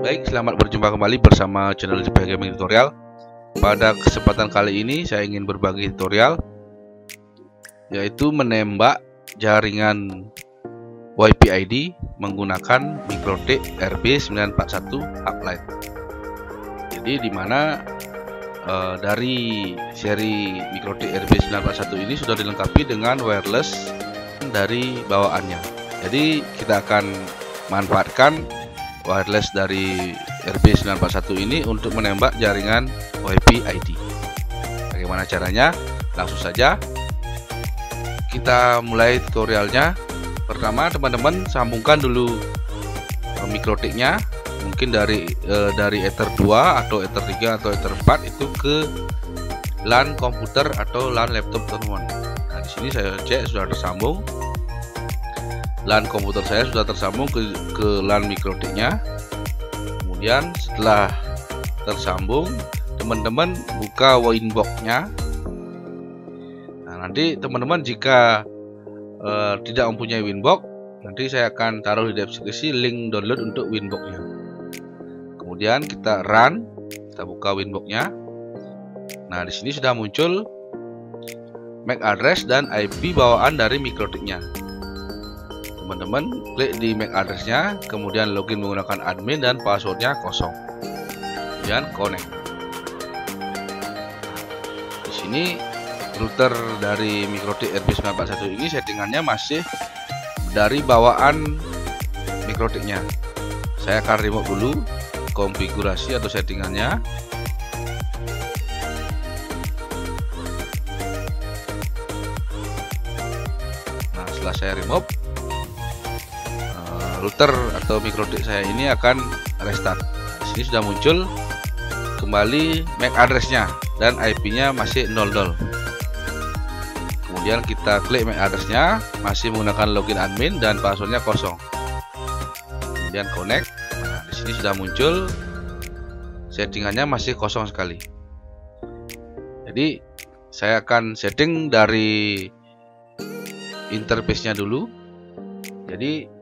Baik, selamat berjumpa kembali bersama channel JPH Gaming Tutorial. Pada kesempatan kali ini saya ingin berbagi tutorial, yaitu menembak jaringan WiFi ID menggunakan Mikrotik RB941 Uplight. Jadi dimana dari seri Mikrotik RB941 ini sudah dilengkapi dengan wireless dari bawaannya. Jadi kita akan manfaatkan wireless dari RB941 ini untuk menembak jaringan WiFi ID. Bagaimana caranya? Langsung saja kita mulai tutorialnya. Pertama, teman-teman sambungkan dulu mikrotiknya, mungkin dari Ether 2 atau Ether 3 atau Ether 4 itu ke LAN komputer atau LAN laptop teman-teman. Nah, di sini saya cek sudah tersambung. LAN komputer saya sudah tersambung ke LAN mikrotiknya. Kemudian setelah tersambung, teman-teman buka Winbox-nya. Nah, nanti teman-teman jika tidak mempunyai Winbox, nanti saya akan taruh di deskripsi link download untuk Winbox-nya. Kemudian kita run, kita buka Winbox-nya. Nah, di sini sudah muncul MAC address dan IP bawaan dari mikrotiknya. Teman-teman klik di MAC address-nya, kemudian login menggunakan admin dan passwordnya kosong. Kemudian connect. Di sini router dari Mikrotik RB941 ini settingannya masih dari bawaan mikrotiknya. Saya akan remote dulu konfigurasi atau settingannya. Nah, setelah saya remove, router atau mikrotik saya ini akan restart. Di sini sudah muncul kembali MAC address-nya dan IP-nya masih 00. Kemudian kita klik MAC address-nya, masih menggunakan login admin dan passwordnya kosong. Kemudian connect. Nah, di sini sudah muncul settingannya masih kosong sekali. Jadi saya akan setting dari interface-nya dulu. Jadi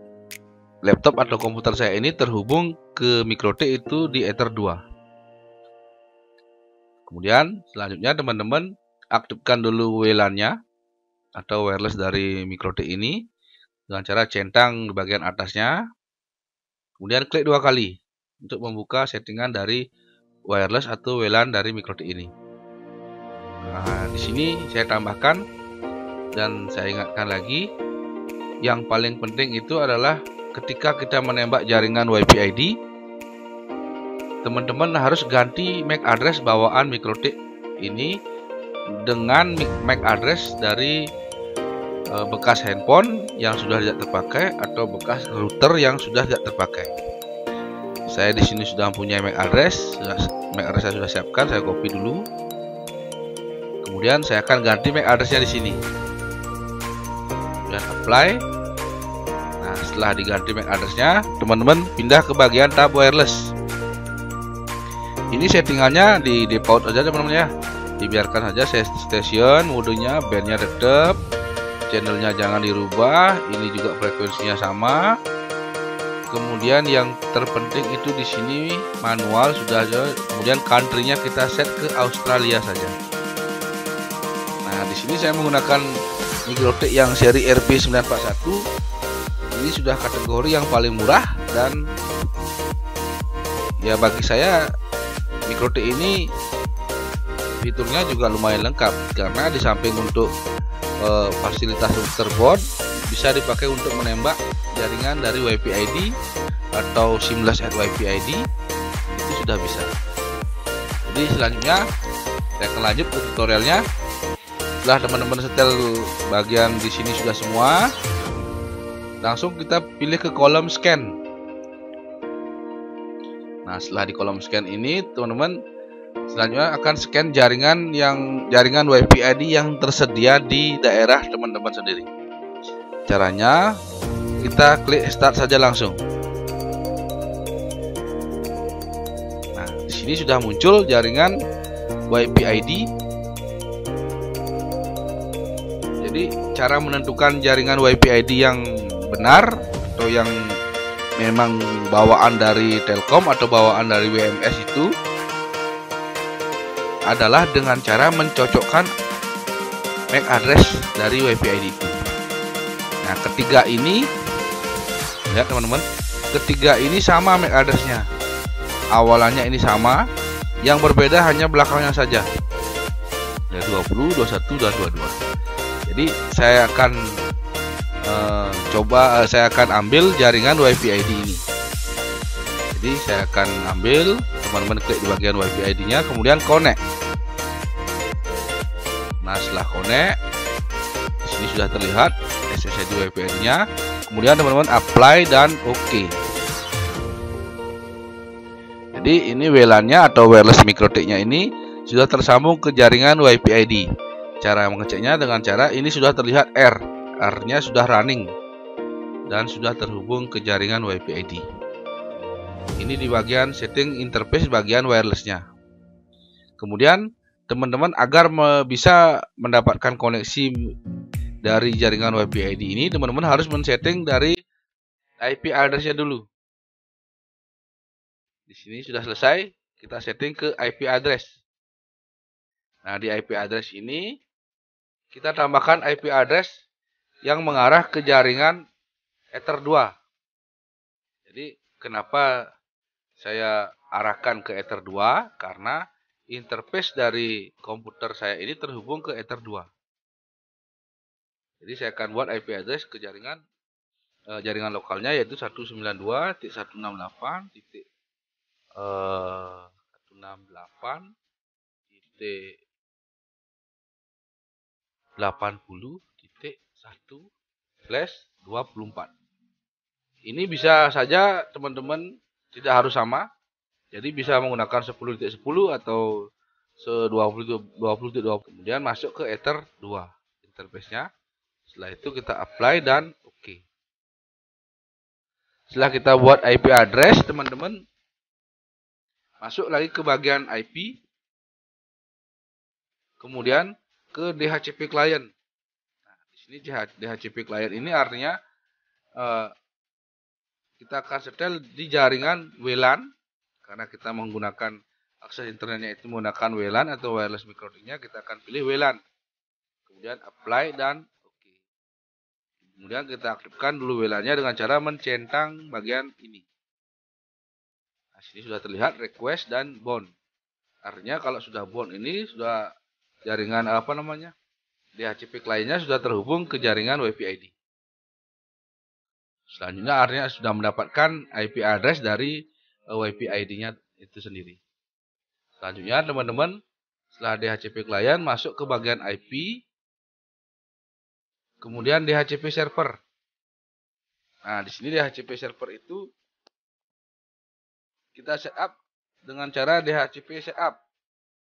laptop atau komputer saya ini terhubung ke mikrotik itu di Ether 2. Kemudian selanjutnya teman-teman aktifkan dulu WLAN-nya atau wireless dari mikrotik ini dengan cara centang di bagian atasnya. Kemudian klik 2 kali untuk membuka settingan dari wireless atau WLAN dari mikrotik ini. Nah, di sini saya tambahkan dan saya ingatkan lagi, yang paling penting itu adalah ketika kita menembak jaringan WiFi ID, teman-teman harus ganti MAC address bawaan mikrotik ini dengan MAC address dari bekas handphone yang sudah tidak terpakai atau bekas router yang sudah tidak terpakai. Saya di sini sudah mempunyai MAC address saya sudah siapkan, saya copy dulu. Kemudian saya akan ganti MAC address-nya di sini. Kemudian apply. Nah, setelah diganti MAC address-nya, teman-teman pindah ke bagian tab wireless. Ini settingannya di default aja teman-teman ya. Dibiarkan saja station, modenya, bandnya tetap, channelnya jangan dirubah. Ini juga frekuensinya sama. Kemudian yang terpenting itu di sini manual sudah ada. Kemudian country-nya kita set ke Australia saja. Nah, di sini saya menggunakan mikrotik yang seri RB941. Ini sudah kategori yang paling murah dan ya bagi saya mikrotik ini fiturnya juga lumayan lengkap, karena di samping untuk fasilitas router board bisa dipakai untuk menembak jaringan dari WiFi ID atau seamless at WiFi ID, itu sudah bisa. Jadi selanjutnya saya akan lanjut ke tutorialnya. Setelah teman-teman setel bagian di sini sudah semua, langsung kita pilih ke kolom scan. Nah, setelah di kolom scan ini, teman-teman selanjutnya akan scan jaringan WiFi ID yang tersedia di daerah teman-teman sendiri. Caranya kita klik start saja langsung. Nah, di sini sudah muncul jaringan WiFi ID. Jadi cara menentukan jaringan WiFi ID yang benar atau yang memang bawaan dari Telkom atau bawaan dari WMS itu adalah dengan cara mencocokkan MAC address dari WiFi ID itu. Nah, ketiga ini, lihat teman-teman, ketiga ini sama MAC addressnya. Awalannya ini sama, yang berbeda hanya belakangnya saja. Ya 20, 21, dan 22. Jadi saya akan saya akan ambil jaringan WiFi ID ini. Jadi saya akan ambil, teman-teman klik di bagian WiFi ID-nya, kemudian connect. Nah, setelah connect, di sini sudah terlihat SSID WiFi ID-nya. Kemudian teman-teman apply dan OK. Jadi ini WLAN-nya atau wireless mikrotik-nya ini sudah tersambung ke jaringan WiFi ID. Cara mengeceknya dengan cara ini sudah terlihat R-nya sudah running dan sudah terhubung ke jaringan WiFi ID. Ini di bagian setting interface bagian wirelessnya. Kemudian teman-teman agar bisa mendapatkan koneksi dari jaringan WiFi ID ini, teman-teman harus men-setting dari IP address-nya dulu. Di sini sudah selesai, kita setting ke IP address. Nah, di IP address ini kita tambahkan IP address yang mengarah ke jaringan Ether 2. Jadi kenapa saya arahkan ke Ether 2? Karena interface dari komputer saya ini terhubung ke Ether 2. Jadi saya akan buat IP address ke jaringan lokalnya, yaitu 168.168.80.1/24. Ini bisa saja teman-teman tidak harus sama. Jadi bisa menggunakan 10.10 atau 20.20. Kemudian masuk ke Ether 2 interface-nya. Setelah itu kita apply dan OK. Setelah kita buat IP address, teman-teman masuk lagi ke bagian IP. Kemudian ke DHCP client. Nah, di sini DHCP client ini artinya kita akan setel di jaringan WLAN, karena kita menggunakan akses internetnya itu menggunakan WLAN atau wireless mikrotiknya, kita akan pilih WLAN. Kemudian apply dan OK. Kemudian kita aktifkan dulu WLAN-nya dengan cara mencentang bagian ini. Nah, sini sudah terlihat request dan bound. Artinya kalau sudah bound ini sudah jaringan DHCP client-nya sudah terhubung ke jaringan WiFi ID. Selanjutnya artinya sudah mendapatkan IP address dari WiFi ID-nya itu sendiri. Selanjutnya teman-teman, setelah DHCP client masuk ke bagian IP, kemudian DHCP server. Nah, di sini DHCP server itu kita setup dengan cara DHCP setup.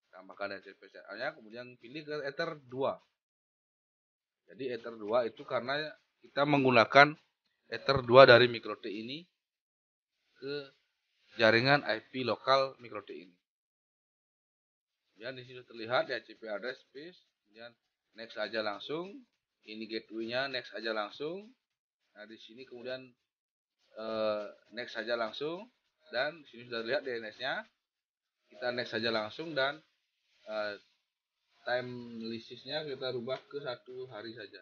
Tambahkan DHCP setup-nya, kemudian pilih ke Ether 2. Jadi Ether 2 itu karena kita menggunakan Ether 2 dari mikrotik ini ke jaringan IP lokal mikrotik ini. Kemudian di sini terlihat DHCP address space, kemudian next aja langsung. Ini gateway-nya next aja langsung. Nah, di sini kemudian next aja langsung, dan di sini sudah lihat DNS-nya. Kita next aja langsung, dan time list-nya kita rubah ke 1 hari saja.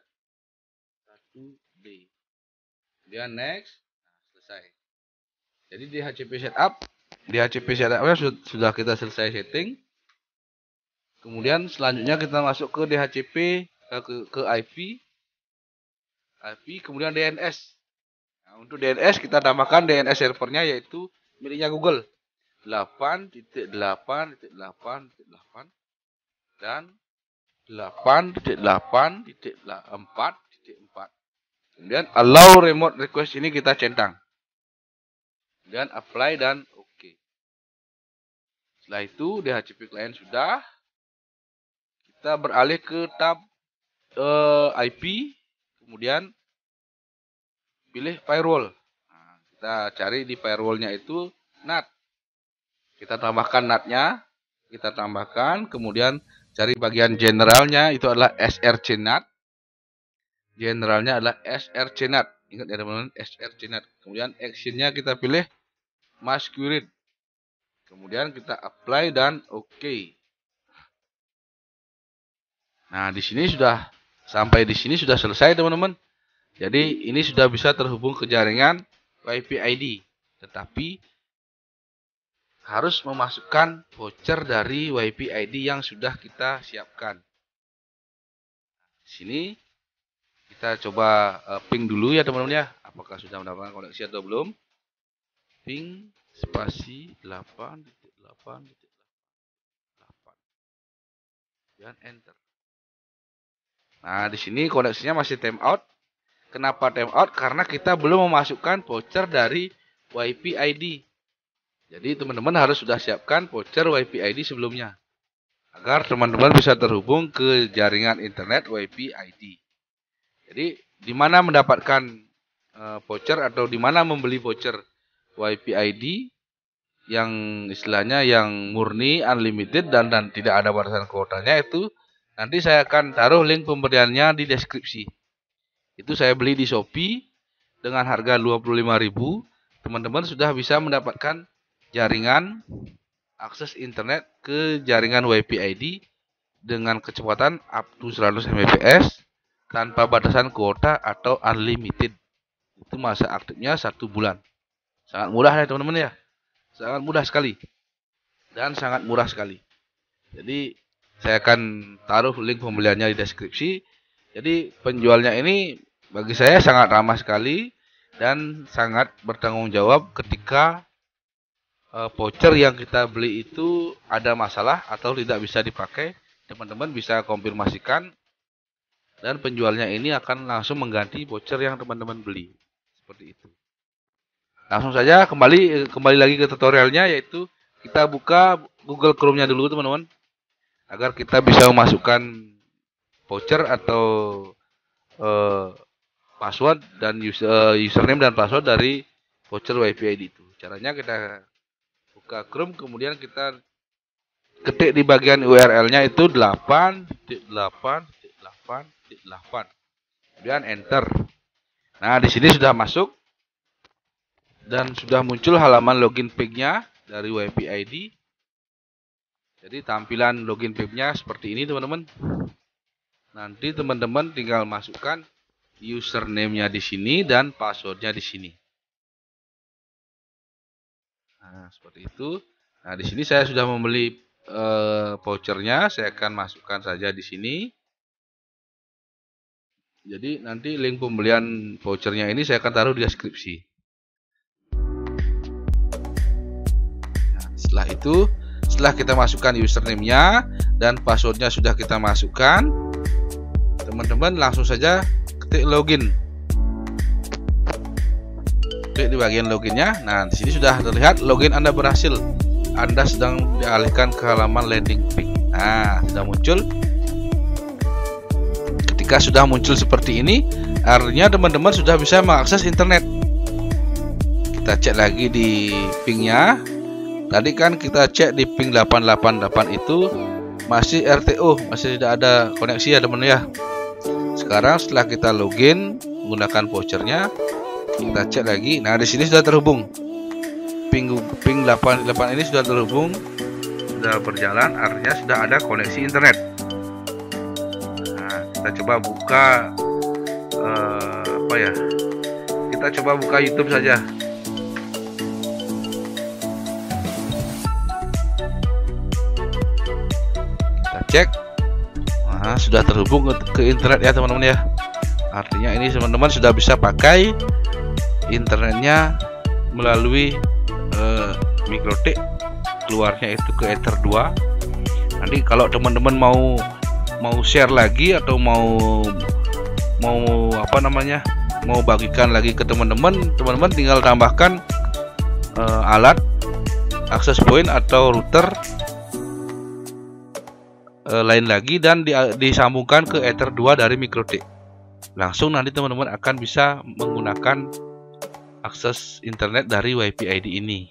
1 day. Kemudian next. Nah, selesai. Jadi DHCP setup-nya sudah kita selesai setting. Kemudian selanjutnya kita masuk ke DHCP ke IP, kemudian DNS. Nah, untuk DNS kita tambahkan DNS servernya, yaitu miliknya Google 8.8.8.8 dan 8.8.4.4. Kemudian allow remote request ini kita centang. Kemudian apply dan OK. Setelah itu DHCP client sudah. Kita beralih ke tab IP, kemudian pilih firewall. Nah, kita cari di firewallnya itu NAT. Kita tambahkan NAT-nya, kita tambahkan, kemudian cari bagian generalnya itu adalah SRC NAT. Generalnya adalah srcnet. Ingat ya teman-teman, srcnet. Kemudian actionnya kita pilih masquerade. Kemudian kita apply dan oke. Nah, di sini sudah sampai di sini sudah selesai teman-teman. Jadi ini sudah bisa terhubung ke jaringan WiFi ID. Tetapi harus memasukkan voucher dari WiFi ID yang sudah kita siapkan. Di sini kita coba ping dulu ya teman-teman ya. Apakah sudah mendapatkan koneksi atau belum? Ping spasi 8.8.8 dan enter. Nah, di sini koneksinya masih timeout. Kenapa timeout? Karena kita belum memasukkan voucher dari WiFi ID. Jadi teman-teman harus sudah siapkan voucher WiFi ID sebelumnya, agar teman-teman bisa terhubung ke jaringan internet WiFi ID. Jadi di mana mendapatkan voucher atau di mana membeli voucher WiFi ID yang istilahnya yang murni unlimited dan tidak ada batasan kuotanya, itu nanti saya akan taruh link pembeliannya di deskripsi. Itu saya beli di Shopee dengan harga 25.000. Teman-teman sudah bisa mendapatkan jaringan akses internet ke jaringan WiFi ID dengan kecepatan up to 100 Mbps tanpa batasan kuota atau unlimited. Itu masa aktifnya 1 bulan. Sangat mudah ya teman-teman ya. Sangat mudah sekali. Dan sangat murah sekali. Jadi saya akan taruh link pembeliannya di deskripsi. Jadi penjualnya ini bagi saya sangat ramah sekali dan sangat bertanggung jawab ketika voucher yang kita beli itu ada masalah atau tidak bisa dipakai. Teman-teman bisa konfirmasikan dan penjualnya ini akan langsung mengganti voucher yang teman-teman beli. Seperti itu. Langsung saja kembali lagi ke tutorialnya, yaitu kita buka Google Chrome-nya dulu teman-teman, agar kita bisa memasukkan voucher atau password dan username dan password dari voucher WiFi ID itu. Caranya kita buka Chrome, kemudian kita ketik di bagian URL-nya itu 8.8.8.8, kemudian enter. Nah, di sini sudah masuk dan sudah muncul halaman login page-nya dari WiFi ID. Jadi tampilan login page-nya seperti ini teman-teman. Nanti teman-teman tinggal masukkan username-nya di sini dan password-nya di sini. Nah, seperti itu. Nah, di sini saya sudah membeli vouchernya, saya akan masukkan saja di sini. Jadi nanti link pembelian vouchernya ini saya akan taruh di deskripsi. Nah, setelah itu, setelah kita masukkan username-nya dan password-nya sudah kita masukkan, teman-teman langsung saja ketik login. Klik di bagian loginnya. Nah, di sini sudah terlihat login Anda berhasil. Anda sedang dialihkan ke halaman landing page. Nah, sudah muncul. Ketika sudah muncul seperti ini, artinya teman-teman sudah bisa mengakses internet. Kita cek lagi di pingnya. Tadi kan kita cek di ping 888 itu masih RTO, masih tidak ada koneksi ya teman-teman ya. Sekarang setelah kita login menggunakan vouchernya, kita cek lagi. Nah, di sini sudah terhubung. Ping 88 ini sudah terhubung, sudah berjalan, artinya sudah ada koneksi internet. Nah, kita coba buka apa ya? Kita coba buka YouTube saja. Kita cek. Nah, sudah terhubung ke internet ya teman-teman ya. Artinya ini teman-teman sudah bisa pakai internetnya melalui MikroTik, keluarnya itu ke Ether 2. Nanti kalau teman-teman mau share lagi atau mau apa namanya, mau bagikan lagi ke teman-teman tinggal tambahkan alat access point atau router lain lagi dan disambungkan ke Ether 2 dari MikroTik. Langsung nanti teman-teman akan bisa menggunakan akses internet dari WiFi ID ini.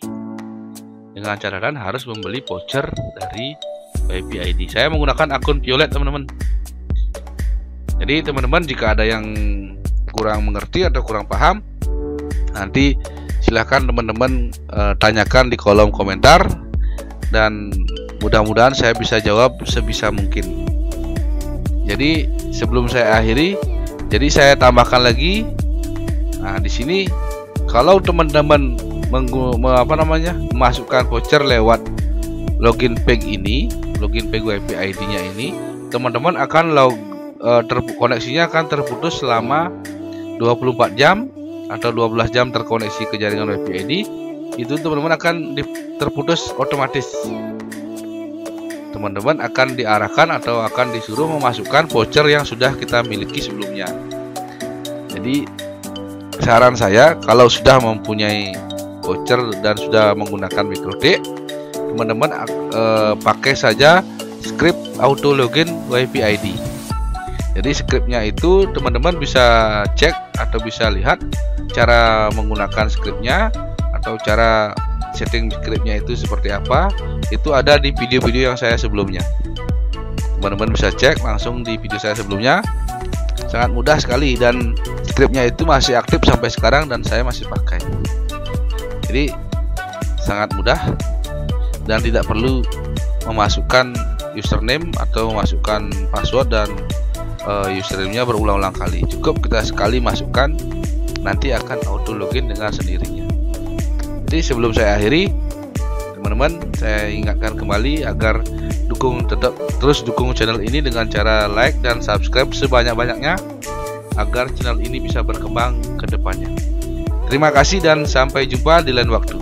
Dengan catatan harus membeli voucher dari WiFi ID. Saya menggunakan akun Violet teman-teman. Jadi teman-teman jika ada yang kurang mengerti atau kurang paham, nanti silahkan teman-teman tanyakan di kolom komentar, dan mudah-mudahan saya bisa jawab sebisa mungkin. Jadi sebelum saya akhiri, jadi saya tambahkan lagi. Nah, di sini kalau teman-teman memasukkan voucher lewat login page ini, login page WiFi ID-nya ini, teman-teman akan koneksinya akan terputus selama 24 jam atau 12 jam terkoneksi ke jaringan WiFi ID. Itu teman-teman akan terputus otomatis. Teman-teman akan diarahkan atau akan disuruh memasukkan voucher yang sudah kita miliki sebelumnya. Jadi saran saya, kalau sudah mempunyai voucher dan sudah menggunakan microtik, teman-teman pakai saja script auto login WiFi ID. Jadi scriptnya itu teman-teman bisa cek atau bisa lihat cara menggunakan scriptnya atau cara setting scriptnya itu seperti apa. Itu ada di video-video yang saya sebelumnya. Teman-teman bisa cek langsung di video saya sebelumnya. Sangat mudah sekali, dan scriptnya itu masih aktif sampai sekarang dan saya masih pakai. Jadi sangat mudah dan tidak perlu memasukkan username atau memasukkan password dan username-nya berulang-ulang kali. Cukup kita sekali masukkan, nanti akan auto login dengan sendirinya. Jadi sebelum saya akhiri, teman-teman, saya ingatkan kembali agar terus dukung channel ini dengan cara like dan subscribe sebanyak-banyaknya agar channel ini bisa berkembang ke depannya. Terima kasih dan sampai jumpa di lain waktu.